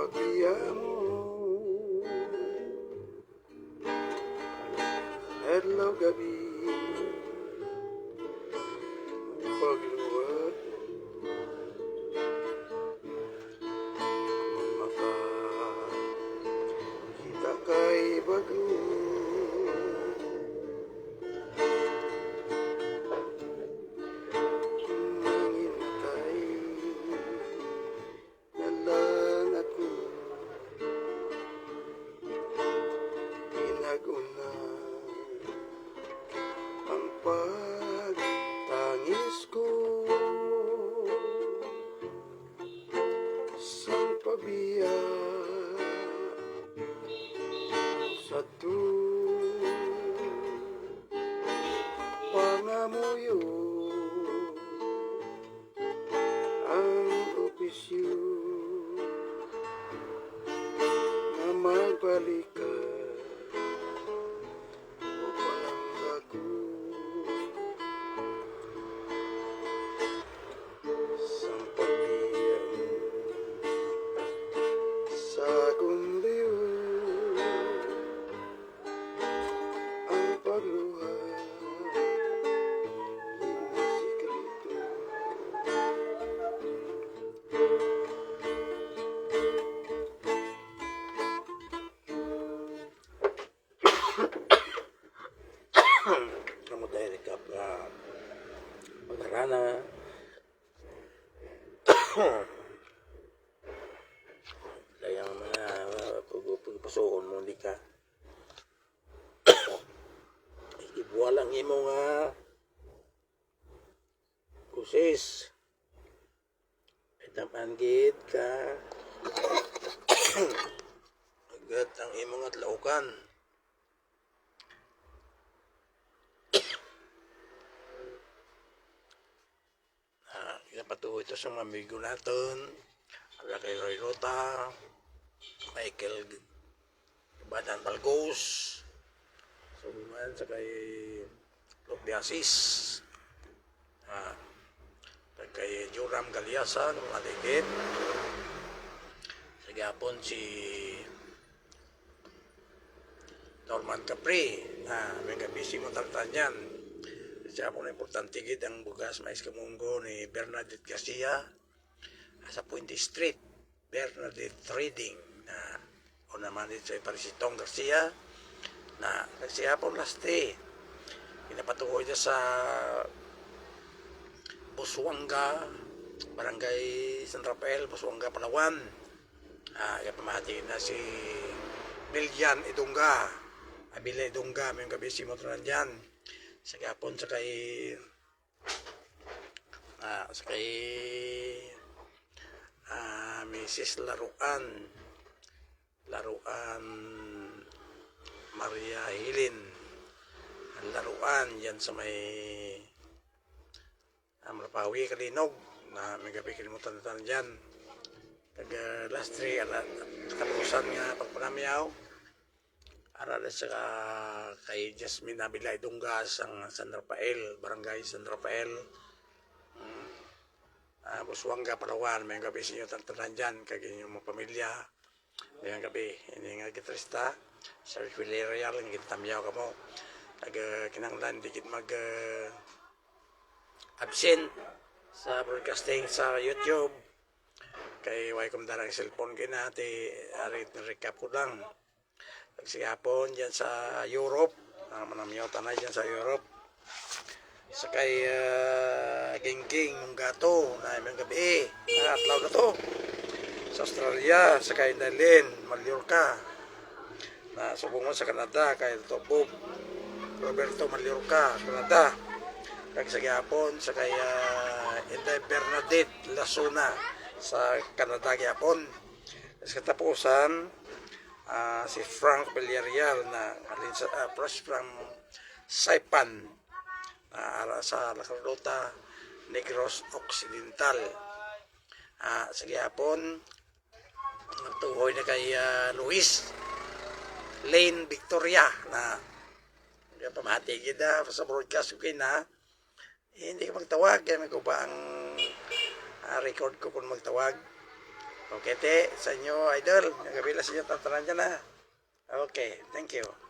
pagbiya adlaw gabi pagluwag kung makakita kay bago manghintay na lang ako pinag-una ang pagtangis ko sa pabiya sa pangamuyo ang opisyo na magbalik ka o walang ako sa pagbiya sa kundiyo ang pagluha inisikreto kamu tayo recap na pag-arana dayang mga pagpasuon mo di ka ibuwalang imo nga kusis itamanggit ka agad ang imo nga tlaukan patuloy ito sa mga amigo natin ala kay Roy Rota Michael Badan Balgos suman sa kay Lopiasis kay Joram Galiasan maligid sa gapon si Norman Capri may kabisi mo tartan yan siya po na importante gid ang bugas mais kamunggo ni Bernadette Garcia sa Puente Street Bernadette Trading na o naman dito sa Parisitong Garcia na siya po lasti pinapatukoy niya sa Busuanga Barangay San Rafael Busuanga Palawan pamahati na si Milian Idunga Abila Idunga may kabisi mo tanan dyan sa gapon sa kay Mrs. Laruan Maria Hilin ang laruan yan sa may Marapawi Kalinog na may gabi kalimutan na dyan taga last 3 katapusan nga pagpanamyaw arala sa kay Jasmine Abilay Dunggas ang San Rafael, Barangay San Rafael Busuanga, Palawan may gabi sa inyo tantanan dyan kag inyong mga pamilya may gabi hindi nga gitrista sa Villarreal ang gitamyaw ka mo kinanglan dikit mag absent sa broadcasting sa YouTube kay way kum darang cellphone kinati arit recap ko lang sigapon dyan sa Europe manamyaw tanay dyan sa Europe sa kay King ng gato na may gabi atlaw na to sa Australia sa kay Nalin Mallorca na subungon sa Canada kay Bob Roberto Mallorca Canada kag sa gyapon sa kay Inday Bernadette Lasuna sa Canada gyapon sa katapusan si Frank Villarreal na alin sa Fresh from Saipan sa La Carlota Negros Occidental sa gihapon nagtuhoy na kay Luis Lane Victoria na pamahati kita sa broadcast ko na hindi ka magtawag kaya may ko ba ang record ko kung magtawag Okay, te, sa inyo, idol. Yung kabila sa inyo, tatanan dyan, ha. Okay, thank you.